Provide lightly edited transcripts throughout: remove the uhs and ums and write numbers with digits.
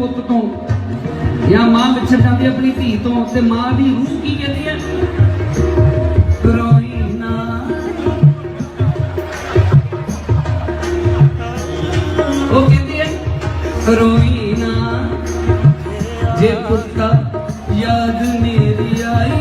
पुत तो या मां विछड़ जाती है अपनी धी तो, ते मां की रूह की कहती है, रोई ना वो कहती है रोई ना जे पुत्ता याद मेरी आई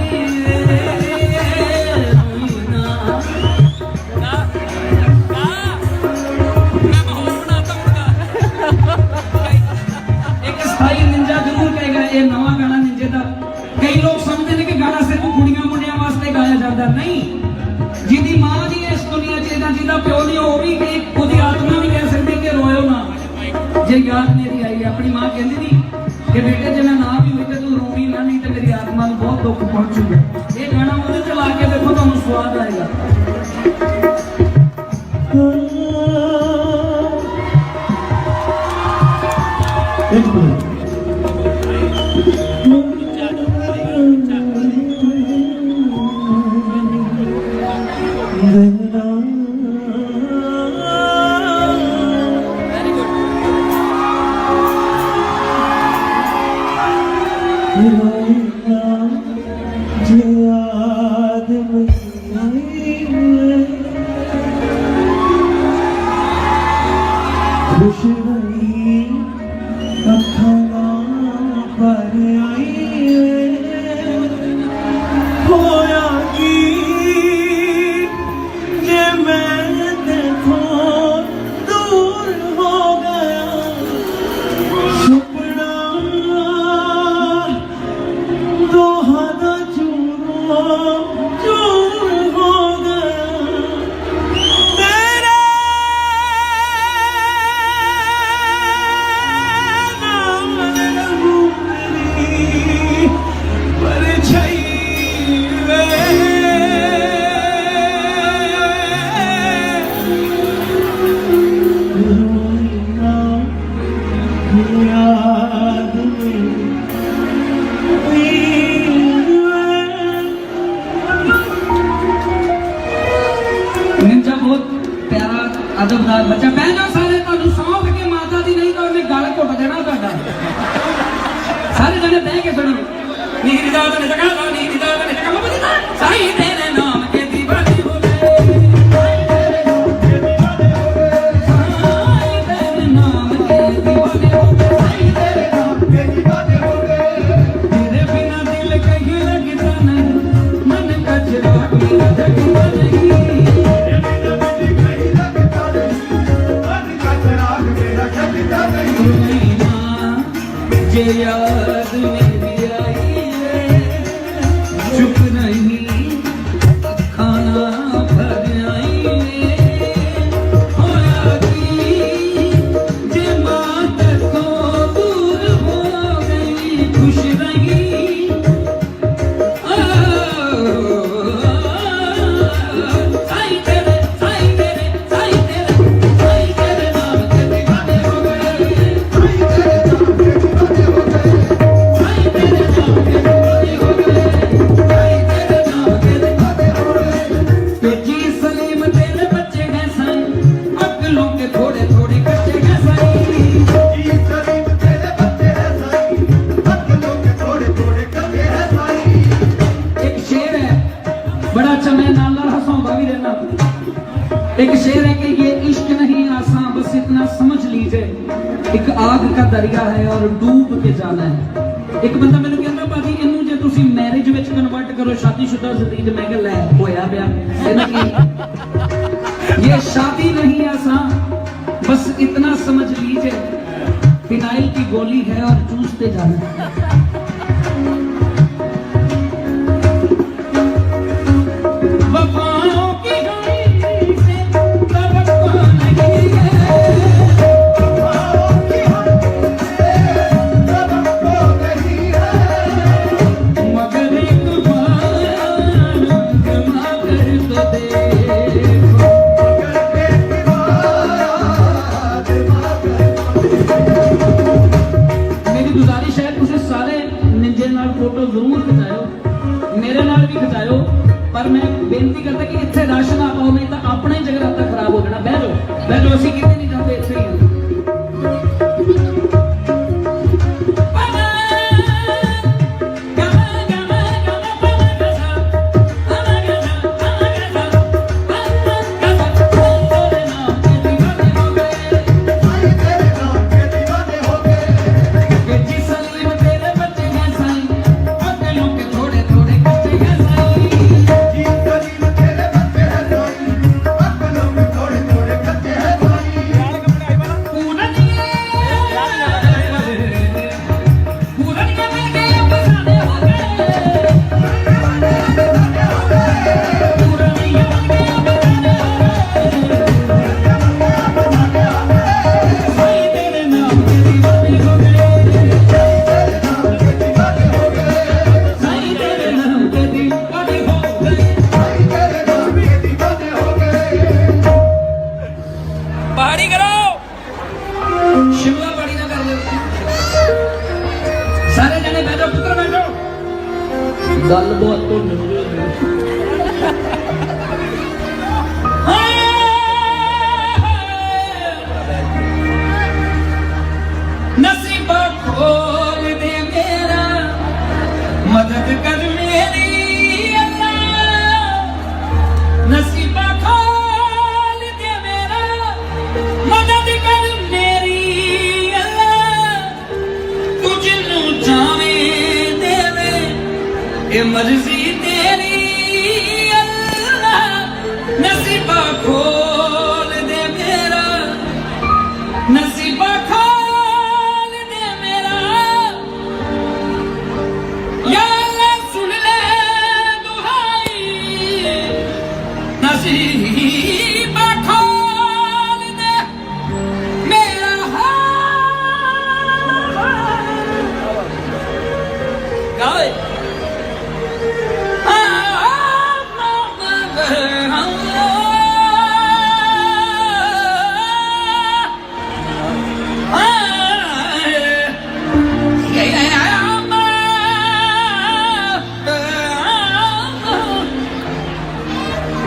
नहीं। जिदी मां दी इस दुनिया च जिदा प्यो नहीं वो भी खुद आत्मा भी कह सकती कि रोयो ना जे याद मेरी आई। अपनी मां कहती थी कि बेटे जे मैं ना भी हुई तो तू रोनी ना, नहीं तो मेरी आत्मा को बहुत दुख पहुंचूगा। ये गाना मुझे चला के देखो तो स्वाद आएगा। एक मिनट अदबदार बच्चा बहना सारे तुहानू सौंप के माता दी नहीं तो उन्हें गल घुट देना तुहाडा। सारे जने बह के सुनो नीरी दा ने जगा नीरी दा ने जगा बाबा जी साईं तेरे नाम के दीवानी हो गए, साईं तेरे नाम के दीवाने हो गए, साईं तेरे नाम के दीवाने हो गए, तेरे बिना दिल कहीं लगता नहीं, मन का चिराग मेरा जगता नहीं, जे याद मेरी आई है चुप नहीं खाना भर आई होया की जे मात तो दूर हो गई खुश रही साईं तेरे साईं तेरे साईं तेरे साईं तेरे नाम के दीवाने हो गए, साईं तेरे नाम के दीवाने हो गए, साईं तेरे नाम के दीवाने हो गए, साईं तेरे नाम के दीवाने हो गए। तो जी सलीम तेरे बच्चे हैं साईं, अक्लों के थोड़े थोड़े कच्चे हैं साईं, जी सलीम तेरे बच्चे हैं साईं, अक्लों के थोड़े थोड़े कच्चे हैं साईं। एक शेर है बड़ा अच्छा, मैं नाल नाल हंसाऊंगा भी रहना। एक शेर है कि ये इश्क नहीं आसान बस इतना समझ लीजिए, एक आग का दरिया है और डूब के जाना है। एक बंदा मैंने कहता भाजी इनू जे तुसी मैरिज विच कन्वर्ट करो शादीशुदा जिंदगी मैं कह लै होया पिया ये शादी नहीं आसान बस इतना समझ लीजिए, फिनाइल की गोली है और चूसते जाना है। वफाओं की गली से तवक्को नहीं है, वफाओं की गली से तवक्को नहीं है, मगर एक बार आज़मा कर तो देखो, मगर एक बार आज़मा कर तो देखो। मेरी गुजारिश है तुझे सारे निंजे नाल फोटो जरूर खिचाओ, मेरे नाल भी खिचाओ, पर मैं बेनती करता कि इतने रश ना पाओ नहीं तो अपना ही जगराता खराब हो जाना। बह जाओ असं कितने नहीं जाते इतने ही। गल बहुत तो नसीबा खोल दे मेरा, मदद कर मेरी अल्लाह। नसीबा खोल दे मेरा, मदद कर मेरी अल्लाह। तू जिन्नू चावे देवे, ये मर्जी तेरी अल्लाह। नसीबा खोल दे मेरा, नसीबा खोल दे मेरा। या अल्लाह सुन ले दुहाई, नसीबा खोल दे मेरा। गाओ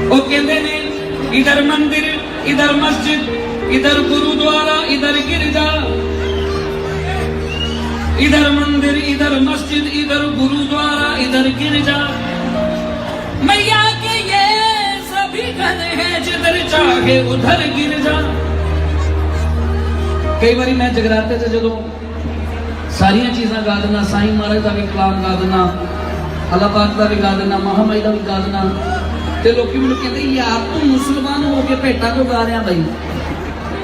वो कहते ने इधर मंदिर, इधर मस्जिद, इधर गुरुद्वारा, इधर गिरजा। इधर मंदिर, इधर मस्जिद, इधर गुरुद्वारा, इधर गिरजा। मैया के ये सभी घर हैं, जिधर चाहे उधर गिरजा। कई बारी मैं जगराते से जो सारिया चीज़ा गा देना, साईं महाराज का भी कलाम गा देना, अल्लाह पाक का भी गा देना, महामाई का भी गा देना, ते लोग मैंने कहते यार तू मुसलमान हो के भेटा क्यों गा रहा भाई।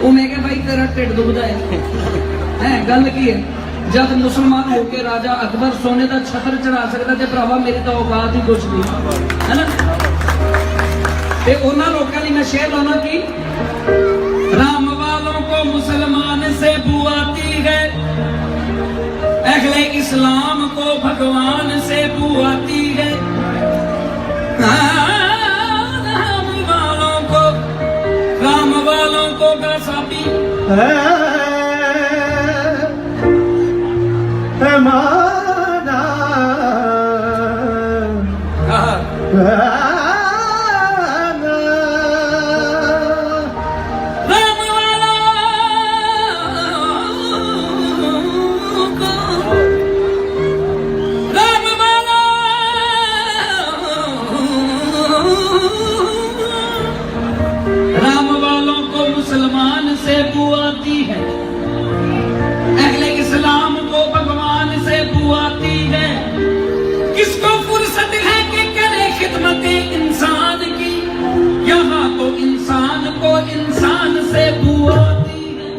वो मैं क्या भाई तेरा ढिड दुखदा है गल की है। जब मुसलमान होके राजा अकबर सोने का छत्र चढ़ा सकता ते भरावा मेरी तो औकात ही कुछ नहीं है ना। ते उन्हां लोकां लई मैं शेर लाना कि राम वालों को मुसलमान से बुआती है, अहले इस्लाम को भगवान से बुआती है। राम वालों को गासाबी है माना राम वालों को, राम वालों राम वालों को मुसलमान से बुआती है, अहले इस्लाम को भगवान से बुआती है। किसको फुर्सत है कि करे खिदमत इंसान की, यहाँ तो इंसान को इंसान से बुआती है।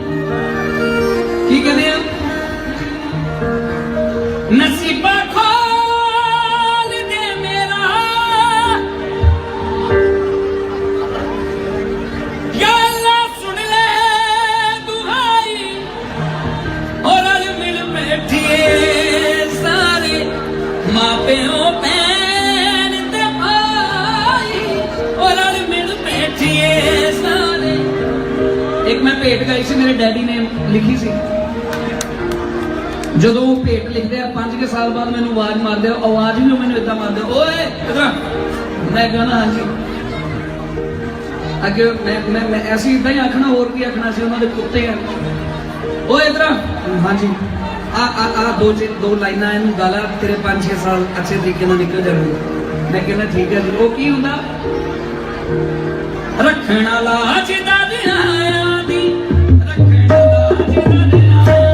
की कहते हैं नसीबा खोल दे मेरा, या अल्लाह सुन ले दुहाई। और अल मिल बैठिए सारे माँ प्यो भैन ते भाई, और अल मिल बैठिए सारे। एक मैं भेंट गाई सी, मेरे डैडी ने लिखी सी। ਜਦੋਂ ਉਹ ਭੇਟ ਲਿਖਦੇ ਆ 5 ਸਾਲ ਬਾਅਦ ਮੈਨੂੰ ਆਵਾਜ਼ ਮਾਰਦੇ ਆ, ਆਵਾਜ਼ ਵੀ ਮੈਨੂੰ ਇਦਾਂ ਮਾਰਦੇ ਓਏ ਇਧਰ। ਮੈਂ ਕਹਣਾ ਹਾਂਜੀ ਅੱਗੇ ਮੈਂ ਐਸੀ ਇਦਾਂ ਹੀ ਆਖਣਾ, ਹੋਰ ਕੀ ਆਖਣਾ ਸੀ, ਉਹਨਾਂ ਦੇ ਕੁੱਤੇ ਆ ਓਏ ਇਧਰ ਹਾਂਜੀ ਆ ਦੋ ਲਾਈਨਾਂ ਇਹਨੂੰ ਗਾਲਾ, ਤੇਰੇ 5-6 ਸਾਲ ਅੱਛੇ ਤਰੀਕੇ ਨਾਲ ਨਿਕਲ ਜਾਣਗੇ। ਮੈਂ ਕਹਿੰਦਾ ਠੀਕ ਹੈ ਜੀ। ਉਹ ਕੀ ਹੁੰਦਾ ਰੱਖਣਾ ਲਾਜ ਦਾਦਿਆਂ ਦੀ, ਰੱਖਣਾ ਲਾਜ ਦਾਦਿਆਂ ਦੀ।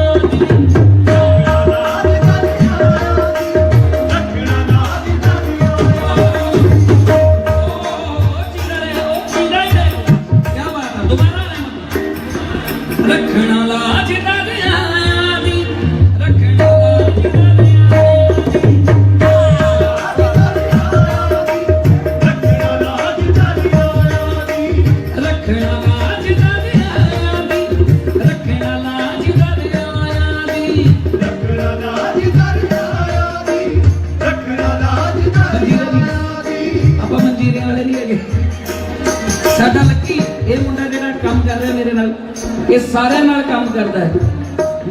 रखना लाज दादियां दी, रखना लाज रखना लाज दादियां दी, रखना लाज दादियां दी, रखना लाज दादियां दी, रखना लाज दादियां दी। ਆਪਾਂ ਮੰਜੀਰੇ ਵਾਲੇ ਨਹੀਂ ਹੈਗੇ। ਸਾਡਾ ਲੱਕੀ ਇਹ ਮੁੰਡਾ ਜਿਹੜਾ ਕੰਮ ਕਰ ਰਿਹਾ ਮੇਰੇ ਨਾਲ, ਇਹ ਸਾਰਿਆਂ ਨਾਲ ਕੰਮ ਕਰਦਾ ਹੈ।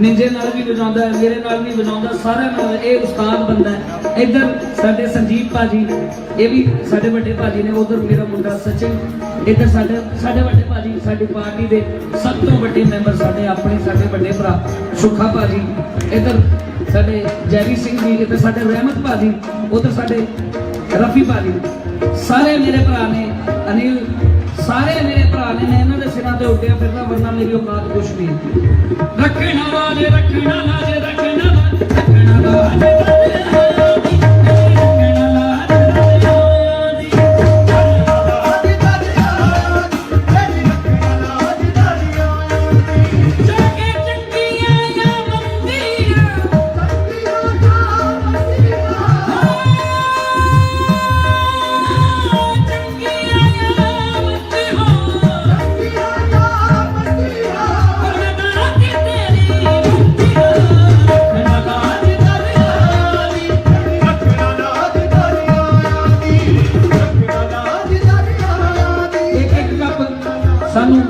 ਨਿੰਜੇ ਨਾਲ ਵੀ ਵਜਾਉਂਦਾ ਹੈ, ਮੇਰੇ ਨਾਲ ਵੀ ਵਜਾਉਂਦਾ, ਸਾਰਿਆਂ ਨਾਲ ਇਹ ਉਸਤਾਦ ਬੰਦਾ ਹੈ। ਇੱਧਰ ਸਾਡੇ ਸੰਜੀਵ ਭਾਜੀ, ਇਹ ਵੀ ਸਾਡੇ ਵੱਡੇ ਭਾਜੀ ਨੇ। ਉਧਰ ਮੇਰਾ ਮੁੰਡਾ ਸਚਿਨ, ਇੱਧਰ ਸਾਡੇ ਵੱਡੇ ਭਾਜੀ, ਸਾਡੀ ਪਾਰਟੀ ਦੇ ਸਭ ਤੋਂ ਵੱਡੇ ਮੈਂਬਰ ਸਾਡੇ ਆਪਣੇ, ਸਾਡੇ ਵੱਡੇ ਭਰਾ ਸੁੱਖਾ ਭਾਜੀ, ਇੱਧਰ ਸਾਡੇ ਜੈਵੀ ਸਿੰਘ ਜੀ, ਇੱਧਰ ਸਾਡੇ ਰਹਿਮਤ ਭਾਜੀ, ਉਧਰ ਸਾਡੇ ਰਫੀ ਭਾਜੀ, ਸਾਰੇ ਮੇਰੇ ਭਰਾ ਨੇ। ਅਨਿਲ, ਸਾਰੇ ਮੇਰੇ ਭਰਾ ਨੇ। ਮੈਂ ਇਹਨਾਂ ਦੇ ਸਿਰਾਂ ਤੇ ਉੱਡਿਆ ਫਿਰਦਾ, ਵਰਨਾ ਮੇਰੀ ਔਕਾਤ ਕੁਛ ਨਹੀਂ। ਰੱਖਣਾ ਲਾਜ, ਰੱਖਣਾ ਲਾਜ, ਰੱਖਣਾ ਲਾਜ, ਰੱਖਣਾ ਲਾਜ, ਸਾਨੂੰ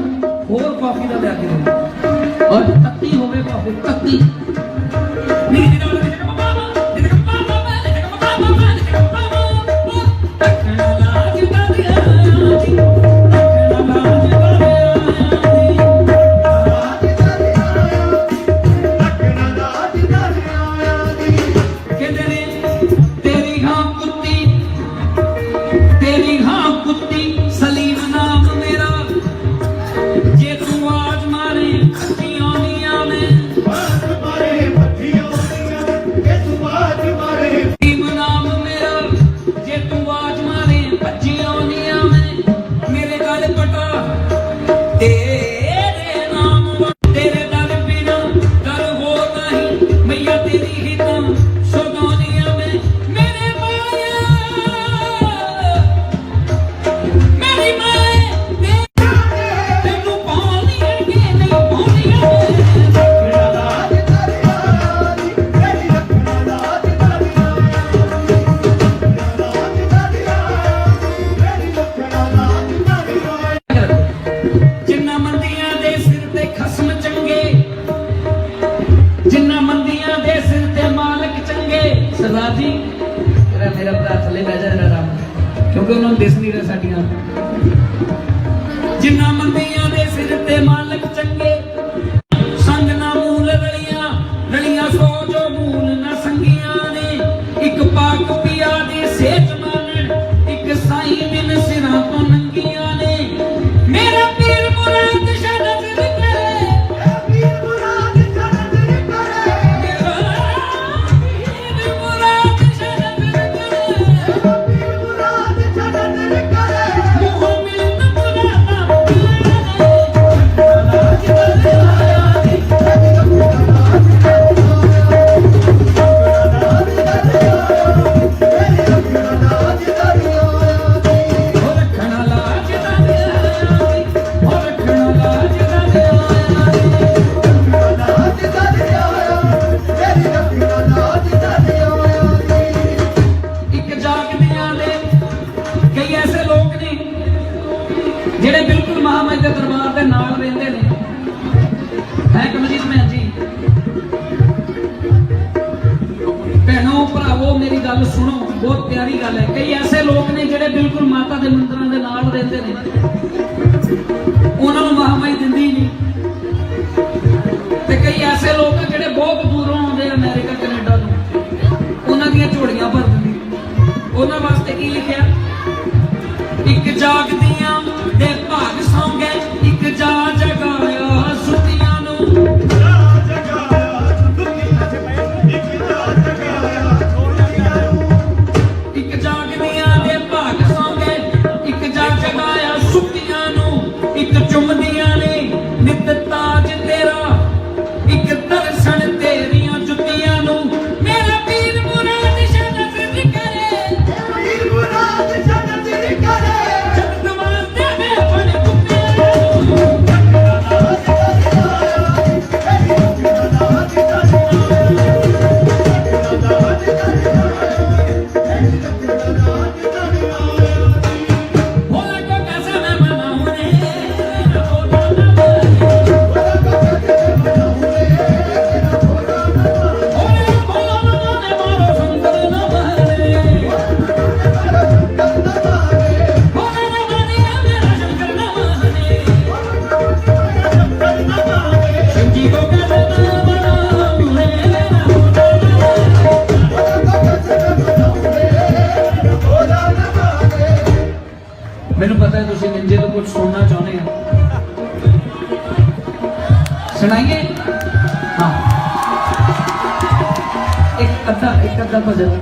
ਹੋਰ ਕਾਫੀ ਦਾ ਲਿਆ ਕੇ ਦਿਓ, ਔਰ ਤੱਤੀ ਹੋਵੇ ਕਾਫੀ, ਤੱਤੀ। मेरा भरा थले बह जा आराम, क्योंकि उन्होंने दिस नहीं रहा साडियां। जिन्ना मंदियां दे सिर ते मालक चंगे, संग ना मूल रलियां, रलियां सो जो मूल ना संगियां ने। एक पाक पिया दी सेठ मानन, एक साईं बिन सिरां तो नंगियां ने। मेरा पीर मुराद शाह नजर करे, पीर मुराद शाह नजर करे, पीर मुराद शाह नजर करे, पीर मुराद शाह नजर करे। मुँह मिलन मुरादा ਜਿਹੜੇ ਬਿਲਕੁਲ ਮਹਾਮਾਈ ਦੇ ਦਰਬਾਰ ਦੇ ਨਾਲ ਰਹਿੰਦੇ ਨੇ। ਹੈ ਕਮਜੀਤ ਭੈਣ ਜੀ, ਭੈਣੋ ਭਰਾਵੋ ਮੇਰੀ ਗੱਲ ਸੁਣੋ, ਬਹੁਤ ਪਿਆਰੀ ਗੱਲ ਹੈ। ਕਈ ਐਸੇ ਲੋਕ ਨੇ ਜਿਹੜੇ ਬਿਲਕੁਲ ਮਾਤਾ ਦੇ ਮੰਦਿਰਾਂ ਦੇ ਨਾਲ ਰਹਿੰਦੇ ਨੇ, ਉਹਨਾਂ ਨੂੰ ਮਹਾਮਾਈ ਦਿੰਦੀ ਨਹੀਂ। ਤੇ ਕਈ ਐਸੇ ਲੋਕ ਜਿਹੜੇ ਬਹੁਤ ਦੂਰੋਂ ਆਉਂਦੇ, ਅਮਰੀਕਾ ਕੈਨੇਡਾ ਤੋਂ, ਉਹਨਾਂ ਦੀਆਂ ਝੋਲੀਆਂ ਭਰ ਦਿੰਦੀ। ਉਹਨਾਂ ਵਾਸਤੇ ਕੀ ਲਿਖਿਆ? ਇੱਕ ਜਾਗਦੀਆਂ ਦੇ ਭਾਗ ਸੌਂ ਗਏ, ਇੱਕ ਜਾ ਜਗਾਇਆ ਸੁੱਤੀਆਂ ਨੂੰ। ਜਾ ਜਗਾਇਆ ਸੁੱਤੀਆਂ ਨੂੰ, ਇੱਕ ਜਾ ਜਗਾਇਆ ਸੁੱਤੀਆਂ ਨੂੰ। ਇੱਕ ਜਾਗਦੀਆਂ ਦੇ ਭਾਗ ਸੌਂ ਗਏ, ਇੱਕ ਜਾ ਜਗਾਇਆ ਸੁੱਤੀਆਂ ਨੂੰ। ਇੱਕ ਚੁੰਮਦੀਆਂ ਨੇ सुनाइए हाँ एक अद्धा भजन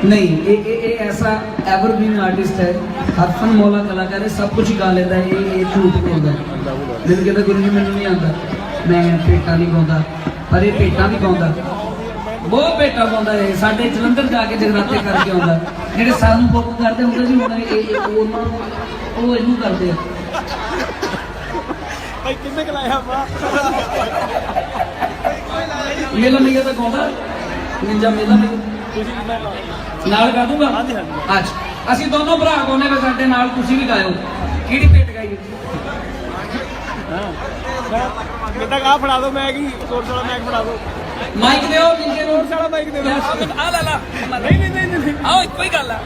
नहीं ये ऐसा एवरग्रीन आर्टिस्ट है हरफन मौला कलाकार है सब कुछ ही गा लेता है ये झूठ बोलता है मैंने कहता गुरु जी मैंने नहीं आता मैं भेटा नहीं गाँदा पर ये भेटा भी गाँदा बहुत भेटा गाँदा है साढ़े जलंधर जाके जगराते करके आਉਂਦਾ ਜਿਹੜੇ ਸਾਨੂੰ बुक करते ਹੁੰਦੇ ਸੀ ਹੁਣ ਉਹ ਇਹਨੂੰ ਕਰਦੇ ਆ ਭਾਈ ਕਿੰਨੇ ਕਲਾਇਆ ਵਾ ਮੇਲਾ ਨਹੀਂ ਤਾਂ ਗਾਉਂਦਾ ਨਿੰਜਾ ਮੇਲਾ ਨਹੀਂ ਤੁਸੀਂ ਕਿੰਨਾ ਨਾਲ ਗਾ ਦੂੰਗਾ ਹਾਂਜੀ ਹਾਂਜੀ ਅੱਛਾ ਅਸੀਂ ਦੋਨੋਂ ਭਰਾ ਗਾਉਨੇ ਵੇ ਸਾਡੇ ਨਾਲ ਤੁਸੀਂ ਵੀ ਗਾਇਓ ਕਿਹੜੀ ਭੇਟ ਗਾਈਏ ਮੈਂ ਤਾਂ ਆ ਫੜਾ ਦੋ ਮੈਂ ਕੀ ਕੋਰਸ ਵਾਲਾ ਮੈਕ ਫੜਾ ਦੋ ਮਾਈਕ ਦਿਓ ਨਿੰਜੇ ਨੂੰ ਕੋਰਸ ਵਾਲਾ ਮਾਈਕ ਦੇ ਦਿਓ ਆ ਲੈ ਲਾ ਨਹੀਂ ਆਓ ਇੱਕੋ ਹੀ ਗੱਲ ਆ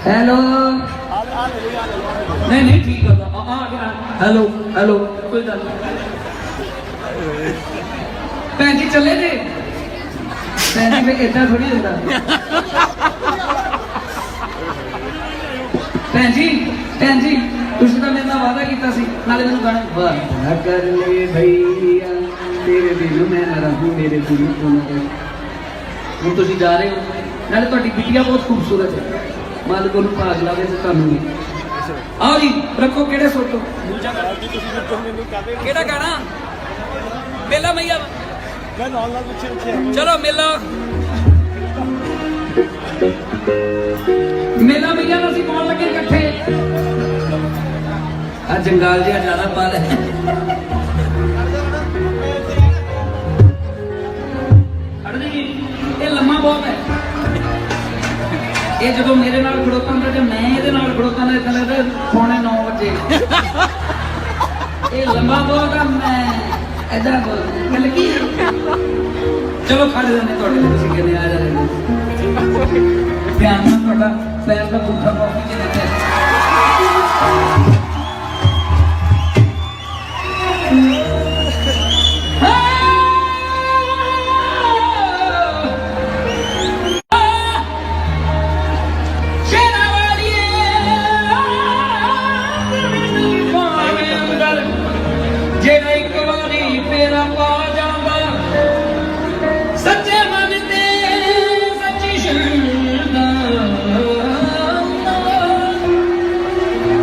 ਹੈਲੋ ਆ ਲੈ ਨਹੀਂ ਠੀਕ ਆ ਆ ਗਿਆ ਹੈਲੋ ਕੋਈ ਗੱਲ ਨਹੀਂ ਭੈਣ ਜੀ ਚੱਲੇ ਨੇ ਭੈਣ ਜੀ ਮੈਂ ਇਦਾਂ ਥੋੜੀ ਹੁੰਦਾ ਭੈਣ ਜੀ ਤੁਸੀਂ ਤਾਂ ਮੇਰੇ ਨਾਲ ਵਾਅਦਾ ਕੀਤਾ ਸੀ ਨਾਲੇ ਮੈਨੂੰ ਗਾਣਾ ਵਾਅਦਾ ਕਰ ਲੈ ਭਈਆ ਤੇਰੇ ਦਿਲ ਮੈਂ ਨਾ ਰਹੂੰ ਮੇਰੇ ਦਿਲ ਤੋਂ ਨਾ ਹੁਣ ਤੁਸੀਂ ਜਾ ਰਹੇ ਹੋ ਨਾਲੇ ਤੁਹਾਡੀ ਬਿਟੀਆ ਬਹੁਤ ਖੂਬਸੂਰਤ ਹੈ ਮਾਲਕ ਨੂੰ ਭਾਗ ਲਾਵੇ ਤੇ ਤੁਹਾਨੂੰ ਵੀ ਆਓ ਜੀ ਰੱਖੋ ਕਿਹੜੇ ਸੋਟੋ ਕਿਹੜਾ ਗਾਣਾ ਮੇਲਾ ਮਈਆ ਮੈਂ ਨਾਲ ਪਿੱਛੇ ਚਲੋ ਮੇਲਾ ਮਈਆ ਨੂੰ ਅਸੀਂ ਕੌਣ ਲੱਗੇ ਇਕੱਠੇ ਆ ਜੰਗਾਲ ਜਿਹਾ ਜ਼ਿਆਦਾ ਪਾ ਲੈ ਇਹ ਲੰਮਾ ਬਹੁਤ ਹੈ ਇਹ ਜਦੋਂ ਮੇਰੇ ਨਾਲ ਖੜੋਤਾ ਹੁੰਦਾ ਤੇ ਮੈਂ ਇਹਦੇ ਨਾਲ ਖੜੋਤਾ ਹੁੰਦਾ ਇਦਾਂ ਲੱਗਦਾ ਪੌਣੇ 9 ਵਜੇ ਇਹ ਲੰਮਾ ਬਹੁਤ ਆ ਮੈਂ ਇਦਾਂ ਗੱਲ ਕੀ ਚਲੋ ਖੜ ਜਾਂਦੇ ਤੁਹਾਡੇ ਲਈ ਤੁਸੀਂ ਕਹਿੰਦੇ ਆ ਜਾਂਦੇ ਧਿਆਨ ਨਾਲ ਤੁਹਾਡਾ ਪੈਰ ਦਾ ਪੁੱਠਾ ਕਾਫੀ ਚ ਦਿੱਤਾ ਜਿਹੜਾ ਇੱਕ ਵਾਰੀ ਫੇਰਾ ਪਾ ਜਾਂਦਾ ਸੱਚੇ ਮਨ ਤੇ ਸੱਚੀ ਸ਼ਰਧਾ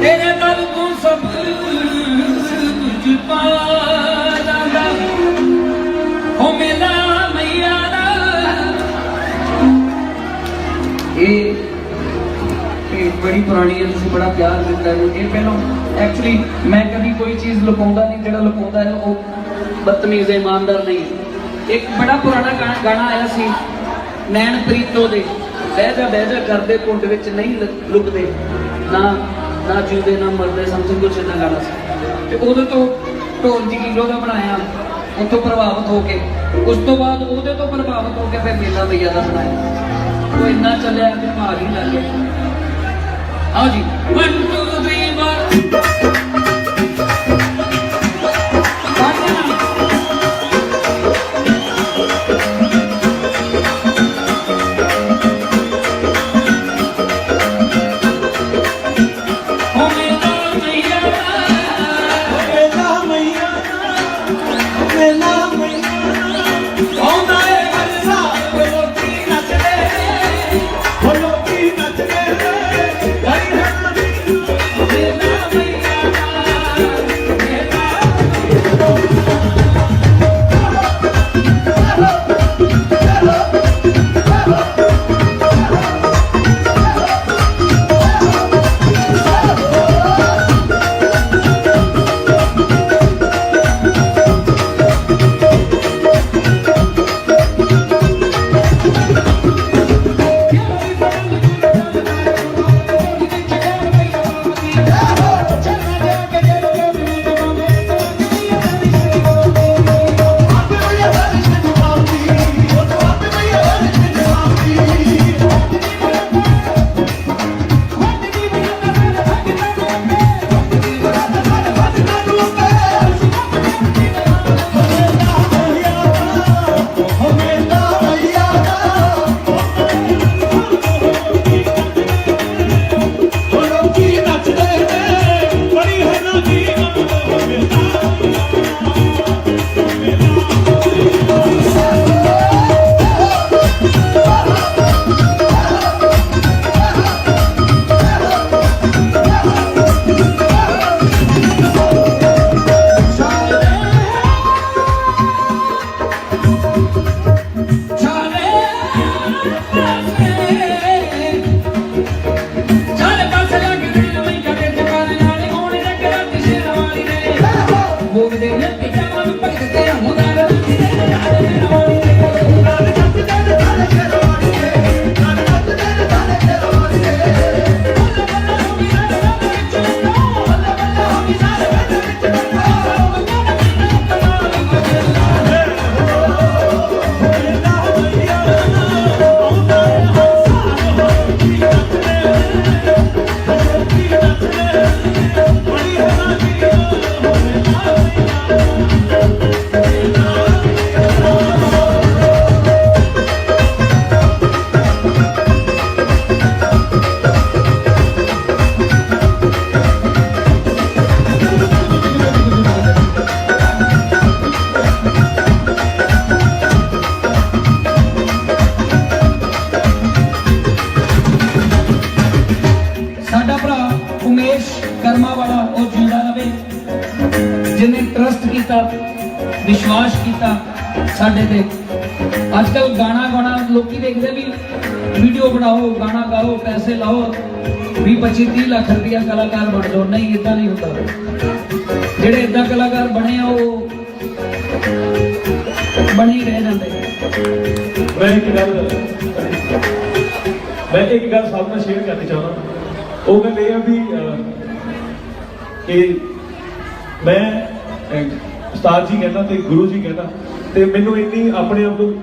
ਤੇਰੇ ਦਰ ਤੋਂ ਸਭ ਕੁਝ ਪਾ ਜਾਂਦਾ ਹੋ ਮੇਲਾ ਮਈਆ ਦਾ ਇਹ ਬੜੀ ਪੁਰਾਣੀ ਹੈ ਤੁਸੀਂ ਬੜਾ ਪਿਆਰ ਦਿੱਤਾ ਹੈ ਇਹ ਪਹਿਲਾਂ ਐਕਚੁਅਲੀ ਮੈਂ ਕਦੀ ਕੋਈ ਚੀਜ਼ ਲੁਕਾਉਂਦਾ ਨਹੀਂ ਜਿਹੜਾ ਲੁਕਾਉਂਦਾ ਹੈ ਉਹ ਬਦਤਮੀਜ਼ ਇਮਾਨਦਾਰ ਨਹੀਂ ਇੱਕ ਬੜਾ ਪੁਰਾਣਾ ਗਾਣਾ ਆਇਆ ਸੀ ਨੈਣ ਪ੍ਰੀਤੋ ਦੇ ਬਹਿ ਜਾ ਕਰਦੇ ਕੁੰਡ ਵਿੱਚ ਨਹੀਂ ਲੁਕਦੇ ਨਾ ਜਿਉਂਦੇ ਨਾ ਮਰਦੇ ਸਮਝ ਕੁਛ ਇਦਾਂ ਗਾਣਾ ਸੀ ਤੇ ਉਹਦੇ ਤੋਂ ਢੋਲ ਦੀ ਕਿਲੋ ਦਾ ਬਣਾਇਆ ਉੱਥੋਂ ਪ੍ਰਭਾਵਿਤ ਹੋ ਕੇ ਉਸ ਤੋਂ ਬਾਅਦ ਉਹਦੇ ਤੋਂ ਪ੍ਰਭਾਵਿਤ ਹੋ ਕੇ ਫਿਰ ਮੇਲਾ ਮਈਆ ਦਾ ਬਣਾਇਆ ਉਹ ਇੰਨਾ ਚੱਲਿਆ ਕਿ ਭਾਗ ਹੀ ਲੱਗ ਗਿਆ आओ जी 1 2 3 ਨਾਮ ਭਗਤ ਤੇ ਹੁੰਦਾ ਰਵਾਨੀ ਦੇ ਰਵਾਨੀ ਦੇ ਨਾਲ ਜੱਟ ਦੇ ਸਾਰੇ ਸ਼ੇਰਵਾਨੀ ਦੇ ਨਾਲ ਜੱਟ ਦੇ ਸਾਰੇ ਸ਼ੇਰਵਾਨੀ ਦੇ ਬੱਲਾ ਬੱਲਾ ਹੋ ਗਈ ਨਾਲ ਵਿੱਚ ਬੱਲਾ ਬੱਲਾ ਹੋ ਗਈ ਨਾਲ ਵਿੱਚ ਬੱਲਾ ਬੰਦਾ ਕਮਾਲ ਮਜਲਾ ਮੇਲਾ ਹੋਈਆ ਆਉਂਦਾ ਹਸਾਨ ਹੋ ਕੀ ਨੱਚਦੇ ਕੀ ਨੱਚਦੇ ਬੜੀ ਹਰਾਨੀ ਹੋਵੇ ਸਾਡਾ ਭਰਾ ਉਮੇਸ਼ ਕਰਮਾ ਵਾਲਾ ਉਹ ਜਿੰਦਾ ਰਵੇ ਜਿਹਨੇ ਟਰਸਟ ਕੀਤਾ ਵਿਸ਼ਵਾਸ ਕੀਤਾ ਸਾਡੇ ਤੇ ਅੱਜ ਕੱਲ ਗਾਣਾ ਗਾਣਾ ਲੋਕੀ ਦੇਖਦੇ ਵੀ ਵੀਡੀਓ ਬਣਾਓ ਗਾਣਾ ਗਾਓ ਪੈਸੇ ਲਾਓ 20-25-30 ਲੱਖ ਰੁਪਇਆ ਕਲਾਕਾਰ ਬਣ ਜਾਓ ਨਹੀਂ ਇਦਾਂ ਨਹੀਂ ਹੁੰਦਾ ਜਿਹੜੇ ਇਦਾਂ ਕਲਾਕਾਰ ਬਣੇ ਆ ਉਹ ਬਣੇ ਹੀ ਰਹਿ ਜਾਂਦੇ ਮੈਂ ਇੱਕ ਗੱਲ ਸਭ ਨਾਲ ਸ਼ੇਅਰ ਕਰਨੀ ਚਾਹੁੰਦਾ ਉਹ ਗੱਲ ਇਹ ਆ ਵੀ ਕਿ ਮੈਂ ਉਸਤਾਦ ਜੀ ਕਹਿੰਦਾ ਤੇ ਗੁਰੂ ਜੀ ਕਹਿੰਦਾ ਤੇ ਮੈਨੂੰ ਇੰਨੀ ਆਪਣੇ ਆਪ ਨੂੰ